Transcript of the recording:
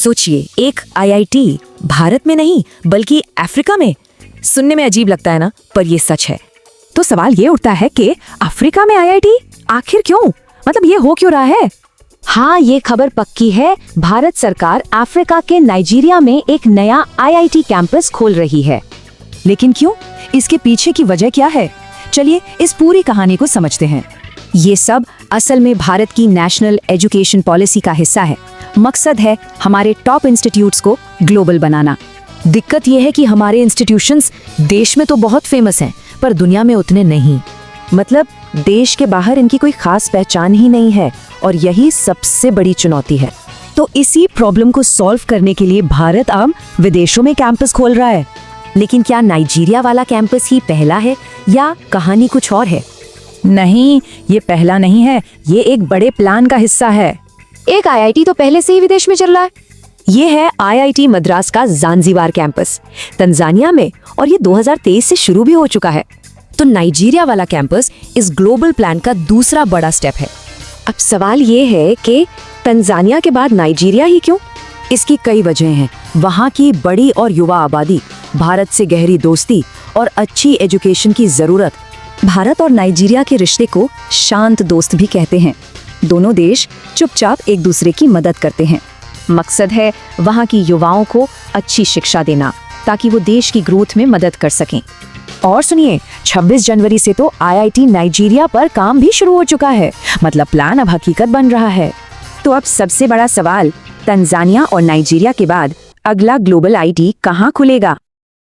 सोचिए, एक आईआईटी भारत में नहीं बल्कि अफ्रीका में। सुनने में अजीब लगता है ना, पर ये सच है। तो सवाल ये उठता है कि अफ्रीका में आईआईटी आखिर क्यों? मतलब ये हो क्यों रहा है? हाँ, ये खबर पक्की है। भारत सरकार अफ्रीका के नाइजीरिया में एक नया आईआईटी कैंपस खोल रही है। लेकिन क्यों? इसके पीछे की वजह क्या है? चलिए इस पूरी कहानी को समझते हैं। ये सब असल में भारत की नेशनल एजुकेशन पॉलिसी का हिस्सा है। मकसद है हमारे टॉप इंस्टीट्यूट्स को ग्लोबल बनाना। दिक्कत यह है कि हमारे इंस्टीट्यूशंस देश में तो बहुत फेमस हैं, पर दुनिया में उतने नहीं। मतलब देश के बाहर इनकी कोई खास पहचान ही नहीं है, और यही सबसे बड़ी चुनौती है। तो इसी प्रॉब्लम को सॉल्व करने के लिए भारत अब विदेशों में कैंपस खोल रहा है। लेकिन क्या नाइजीरिया वाला कैंपस ही पहला है या कहानी कुछ और है? नहीं, ये पहला नहीं है, ये एक बड़े प्लान का हिस्सा है। एक आईआईटी तो पहले से ही विदेश में चल रहा है। ये है आईआईटी मद्रास का ज़ांज़ीबार कैंपस तंजानिया में, और ये 2023 से शुरू भी हो चुका है। तो नाइजीरिया वाला कैंपस इस ग्लोबल प्लान का दूसरा बड़ा स्टेप है। अब सवाल ये है कि तंजानिया के बाद नाइजीरिया ही क्यों? इसकी कई वजह हैं। वहाँ की बड़ी और युवा आबादी, भारत से गहरी दोस्ती और अच्छी एजुकेशन की जरूरत। भारत और नाइजीरिया के रिश्ते को शांत दोस्त भी कहते हैं। दोनों देश चुपचाप एक दूसरे की मदद करते हैं। मकसद है वहाँ की युवाओं को अच्छी शिक्षा देना, ताकि वो देश की ग्रोथ में मदद कर सकें। और सुनिए, 26 जनवरी से तो आईआईटी नाइजीरिया पर काम भी शुरू हो चुका है। मतलब प्लान अब हकीकत बन रहा है। तो अब सबसे बड़ा सवाल, तंजानिया और नाइजीरिया के बाद अगला ग्लोबल आईटी कहाँ खुलेगा?